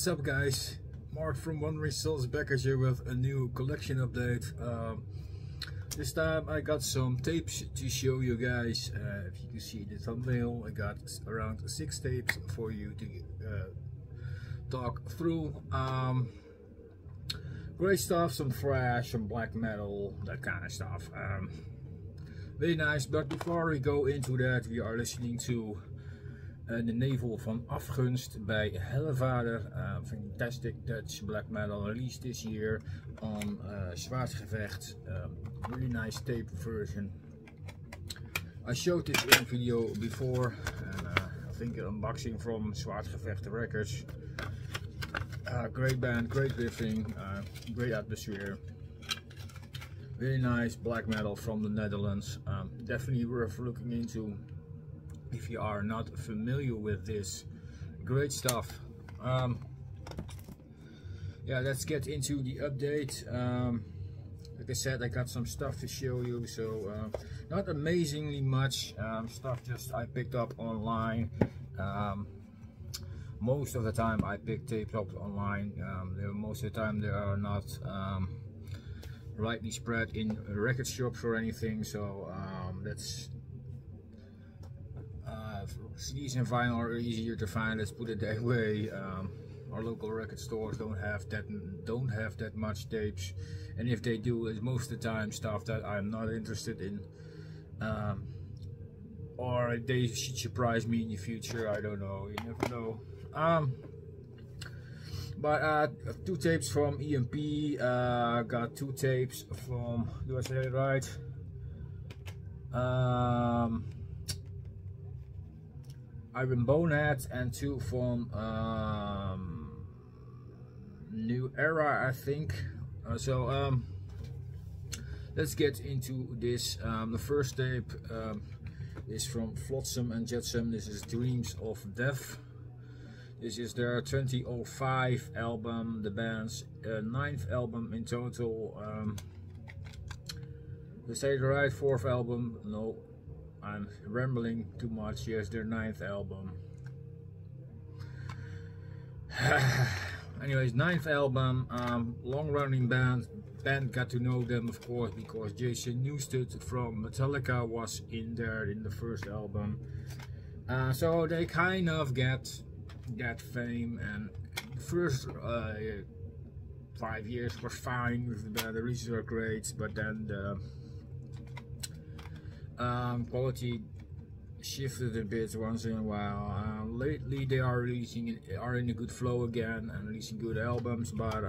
What's up, guys? Mark from Wandering Souls back at you with a new collection update. This time I got some tapes to show you guys. If you can see the thumbnail, I got around 6 tapes for you to talk through. Great stuff, some thrash, some black metal, that kind of stuff. Very nice, but before we go into that, we are listening to de Nevel van Afgunst bij Hellevader. Fantastic Dutch black metal released this year on Zwaardgevecht. Really nice tape version. I showed this in a video before, and I think an unboxing from Zwaardgevecht Records. Great band, great riffing, great atmosphere. Very nice black metal from the Netherlands. Definitely worth looking into if you are not familiar with this. Great stuff. Yeah, let's get into the update. Like I said, I got some stuff to show you, so not amazingly much stuff, just I picked up online. Most of the time I pick tapes up online. Most of the time they are not rightly spread in record shops or anything, so that's CDs and vinyl are easier to find, let's put it that way. Our local record stores don't have that much tapes, and if they do, it's most of the time stuff that I'm not interested in, or they should surprise me in the future. I don't know, you never know. But 2 tapes from EMP, got 2 tapes from, do I say it right? Iron Bonehead, and 2 from New Era, I think. Let's get into this. The first tape is from Flotsam and Jetsam. This is Dreams of Death. This is their 2005 album, the band's 9th album in total. They say the right 4th album? No, I'm rambling too much. Yes, their 9th album. Anyways, 9th album, long-running band. Got to know them, of course, because Jason Newsted from Metallica was in there in the first album. So they kind of get that fame, and the first 5 years was fine with the band. The releases were great, but then the quality shifted a bit once in a while. Lately they are in a good flow again and releasing good albums, but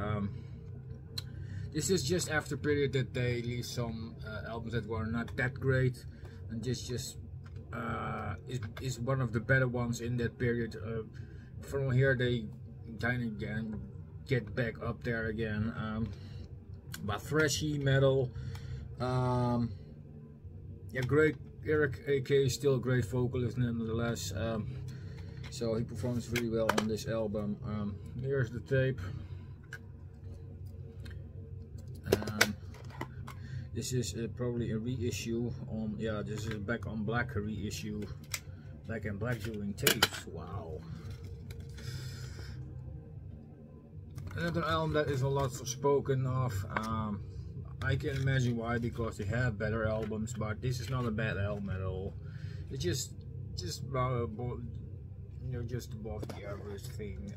this is just after a period that they released some albums that were not that great, and is one of the better ones in that period. From here they kind of get back up there again, but thrashy metal. Yeah, great. Eric AK is still a great vocalist nonetheless, so he performs really well on this album. Here's the tape. This is probably a reissue on, yeah, this is a Back on Black reissue. Back in Black doing tapes. Wow. Another album that is a lot spoken of. I can imagine why, because they have better albums, but this is not a bad album at all. It's just above the average thing.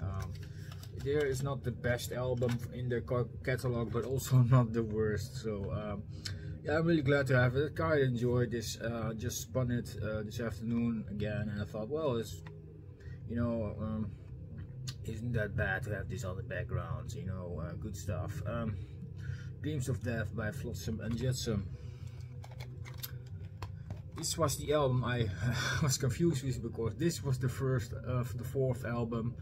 There is not the best album in their catalog, but also not the worst. So yeah, I'm really glad to have it. I quite enjoyed this. Just spun it this afternoon again, and I thought, well, it's, you know, isn't that bad to have this on the background, you know, good stuff. Dreams of Death by Flotsam and Jetsam. This was the album I was confused with, because this was the first of the 4th album.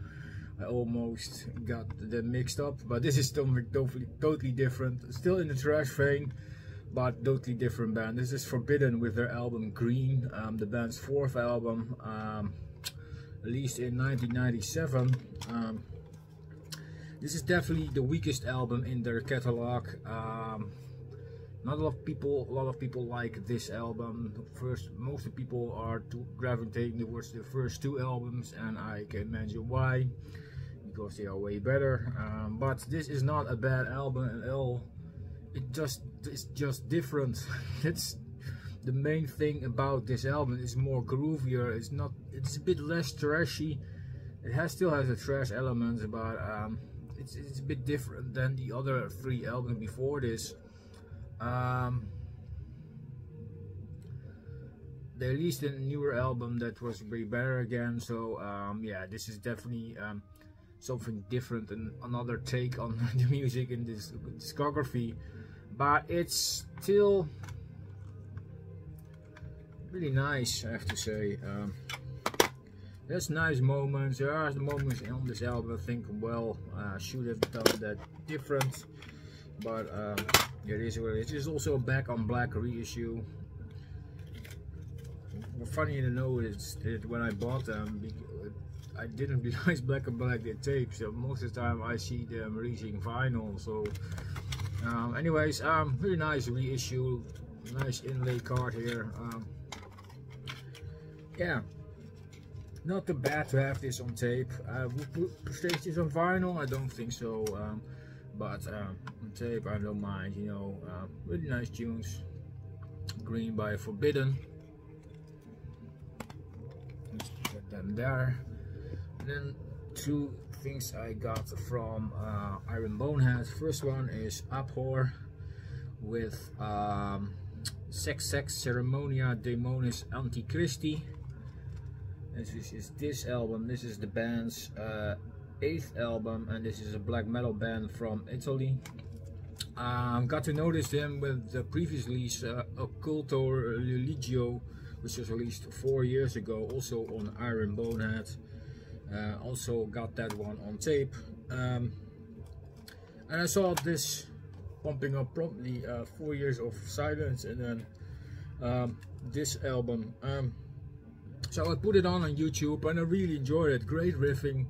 I almost got them mixed up, but this is totally different. Still in the thrash vein, but totally different band. This is Forbidden with their album Green, the band's 4th album, released in 1997. This is definitely the weakest album in their catalog. Not a lot of people like this album. Most of the people are gravitating towards the first 2 albums, and I can imagine why. because they are way better. But this is not a bad album at all. It's just different. That's the main thing about this album. It's more groovier. It's a bit less trashy. It still has a thrash element, but it's a bit different than the other 3 albums before this. They released a newer album that was way better again, so yeah, this is definitely something different and another take on the music in this discography, but it's still really nice, I have to say. There's nice moments. There are moments on this album I think, well, should have done that different, but it is what it is. It's also a Back on Black reissue. Funny to know is that when I bought them, I didn't realize Black on Black did tapes, so most of the time I see them releasing vinyl. So anyways, really nice reissue, nice inlay card here. Yeah, not too bad to have this on tape. Would stage this on vinyl? I don't think so, but on tape I don't mind, you know. Really nice tunes. Green by Forbidden. Them there. And then 2 things I got from Iron Bonehead. First one is Abhor with Sex Ceremonia, Daemonis, Antichristi. This is this album. This is the band's 8th album, and this is a black metal band from Italy. Got to notice them with the previous release, Occulto Religio, which was released 4 years ago, also on Iron Bonehead. Also got that one on tape, and I saw this pumping up promptly. 4 years of silence, and then this album. So I put it on YouTube, and I really enjoyed it. Great riffing,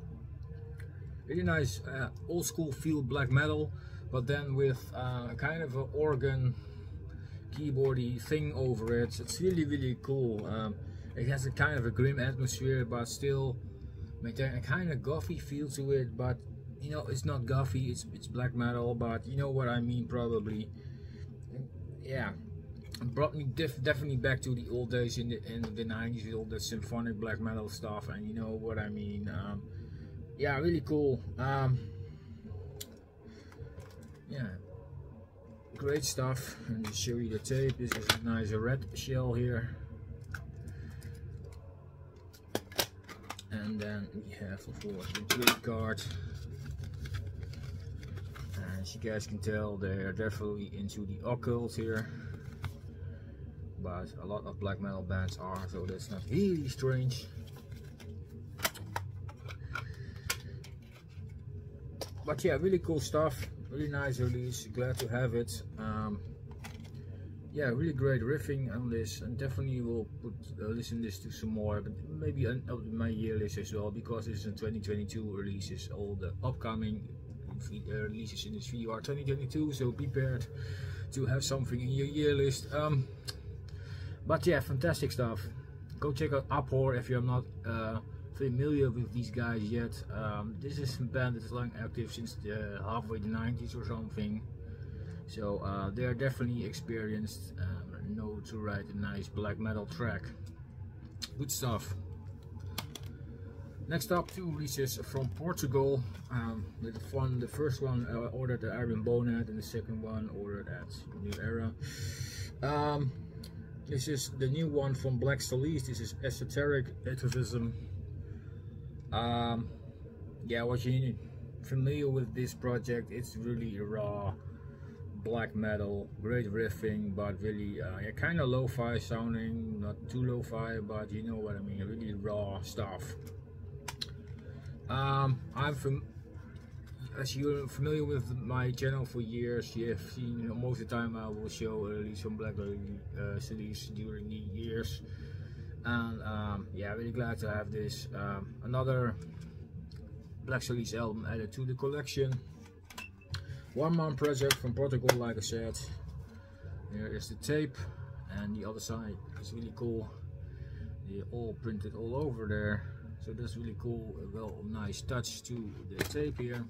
really nice old school feel black metal, but then with kind of an organ keyboardy thing over it. It's really cool. It has a kind of a grim atmosphere, but still maintain a kind of gothy feel to it. But you know, it's not gothy, it's black metal, but you know what I mean probably. Yeah, it brought me definitely back to the old days in the 90s with all the symphonic black metal stuff, and you know what I mean. Yeah, really cool. Yeah, great stuff. And to show you the tape, this is a nice red shell here, and then we have of course the trade card. As you guys can tell, they are definitely into the occult here, but a lot of black metal bands are, so that's not really strange. But yeah, really cool stuff. Really nice release, glad to have it. Yeah, really great riffing on this, and definitely will listen this to some more, but maybe on my year list as well, because it's in 2022 releases. All the upcoming releases in this video are 2022, so be prepared to have something in your year list. But yeah, fantastic stuff. Go check out Abhor if you're not familiar with these guys yet. This is a band that's long active since halfway the 90s or something, so they are definitely experienced, know to write a nice black metal track. Good stuff. Next up, 2 releases from Portugal. The first one ordered at Iron Bonehead, and the second one ordered at New Era. This is the new one from Black Cilice. This is Esoteric, Atavism. Yeah, what you need familiar with this project, it's really raw black metal, great riffing, but really yeah, kind of lo-fi sounding, not too lo-fi, but you know what I mean, really raw stuff. As you're familiar with my channel for years, you have seen, you know, most of the time I will show release from Black Cilice during the years, and yeah, really glad to have this another Black Cilice album added to the collection. One-man project from Portugal, like I said. There is the tape, and the other side is really cool. They're all printed all over there. So that's really cool. A well nice touch to the tape here.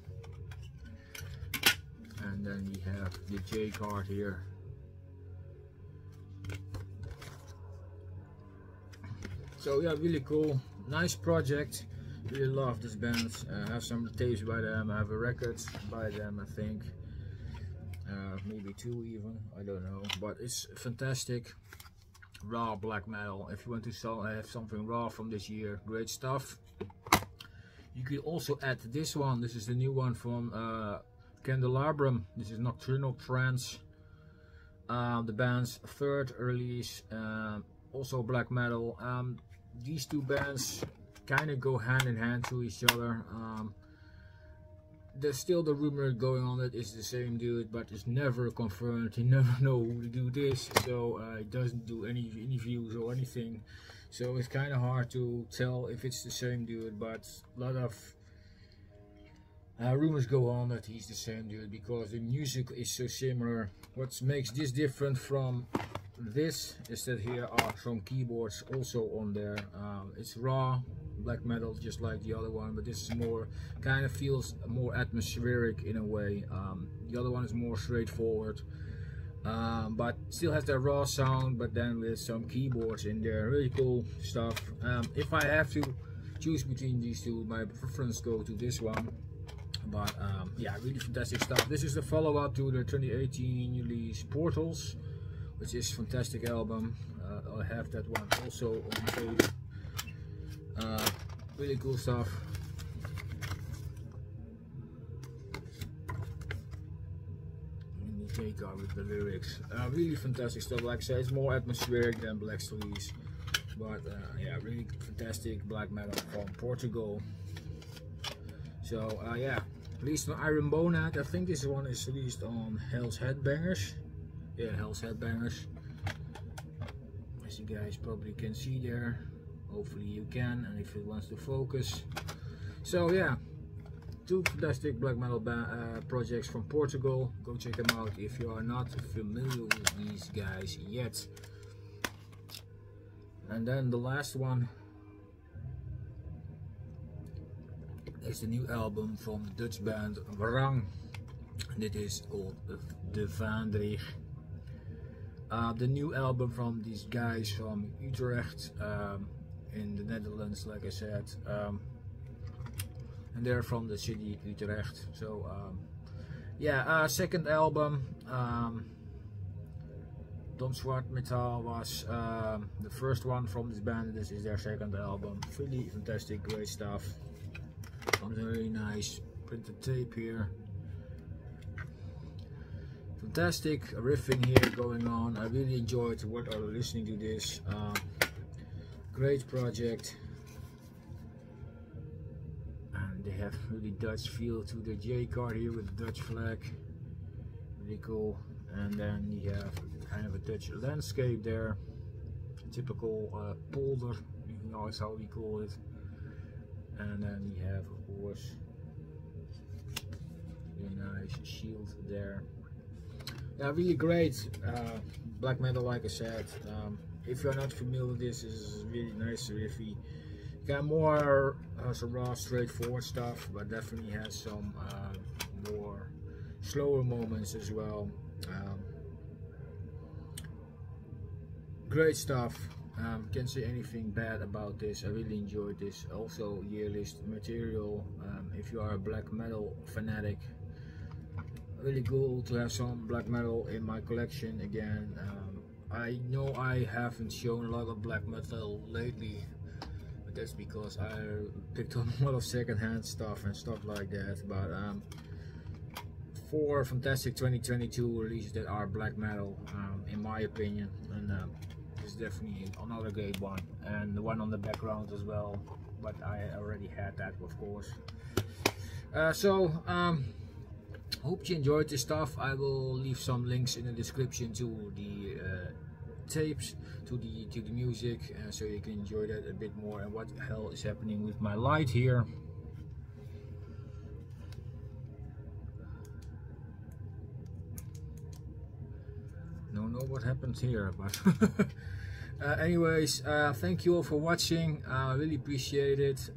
And then we have the J card here. So yeah, really cool, nice project. Really love this band. I have some tapes by them. I have a record by them, I think. Maybe 2 even, I don't know. But it's fantastic. Raw black metal. If you want to have something raw from this year, great stuff. You could also add this one. This is the new one from Candelabrum. This is Nocturnal Trance. The band's third release. Also black metal. These two bands kind of go hand in hand to each other. There's still the rumor going on that it's the same dude, but it's never confirmed. You never know who to do this, so it doesn't do any interviews or anything. So it's kind of hard to tell if it's the same dude, but a lot of rumors go on that he's the same dude because the music is so similar. What makes this different from this is that here are some keyboards also on there. It's raw black metal just like the other one, but this is more kind of feels more atmospheric in a way. The other one is more straightforward, but still has that raw sound, but then with some keyboards in there. Really cool stuff. If I have to choose between these two, my preference go to this one. But yeah, really fantastic stuff. This is the follow-up to the 2018 release Portals, which is a fantastic album. I have that one also on tape. Really cool stuff. And the J card with the lyrics. Really fantastic stuff. Like I said, it's more atmospheric than Black Cilice. But yeah, really fantastic black metal from Portugal. So yeah, released on Iron Bonad. I think this one is released on Hell's Headbangers. Yeah, Hell's Headbangers. As you guys probably can see there. Hopefully you can, and if it wants to focus. So yeah, two fantastic black metal projects from Portugal. Go check them out if you are not familiar with these guys yet. And then the last one is the new album from the Dutch band Wrang. This is called the Vaendrig. The new album from these guys from Utrecht in the Netherlands, like I said, and they're from the city Utrecht. So yeah, second album. Don Zwart Metal was the first one from this band. This is their second album. Really fantastic, great stuff. Comes a really nice printed tape here. Fantastic riffing here going on. I really enjoyed listening to this. Great project, and they have really Dutch feel to the J card here with the Dutch flag. Really cool. And then you have kind of a Dutch landscape there, typical polder, you know, is how we call it. And then you have, of course, a nice shield there. Yeah, really great black metal, like I said. If you're not familiar with this is really nice riffy. Got more some raw, straightforward stuff, but definitely has some more slower moments as well. Great stuff. Can't say anything bad about this. I really enjoyed this. Also year list material. If you are a black metal fanatic, really cool to have some black metal in my collection again. I know I haven't shown a lot of black metal lately, but that's because I picked up a lot of secondhand stuff and stuff like that. But 4 fantastic 2022 releases that are black metal, in my opinion, and this is definitely another great one, and the one on the background as well, but I already had that, of course. Hope you enjoyed this stuff. I will leave some links in the description to the tapes, to the music, so you can enjoy that a bit more. And what the hell is happening with my light here? Don't know what happened here, but Anyways, thank you all for watching. I really appreciate it.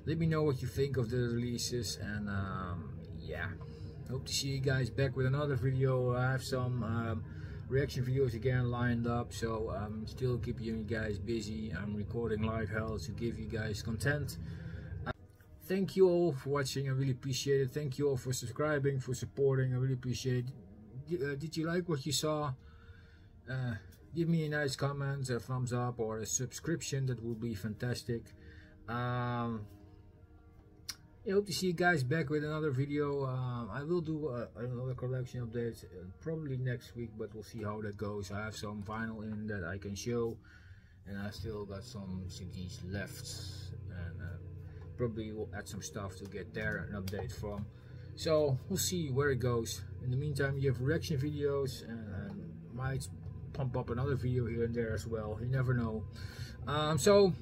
Let me know what you think of the releases, and yeah, hope to see you guys back with another video. I have some reaction videos again lined up, so I'm still keeping you guys busy. I'm recording live hell to give you guys content. Thank you all for watching. I really appreciate it. Thank you all for subscribing, for supporting. I really appreciate it. Did you like what you saw? Give me a nice comment, a thumbs up, or a subscription. That would be fantastic. I hope to see you guys back with another video. I will do another collection update probably next week, but we'll see how that goes. I have some vinyl in that I can show, and I still got some CDs left, and probably will add some stuff to get there an update from. So we'll see where it goes. In the meantime, you have reaction videos, and might pump up another video here and there as well. You never know. So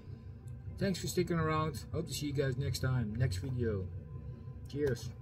thanks for sticking around. Hope to see you guys next time, next video. Cheers.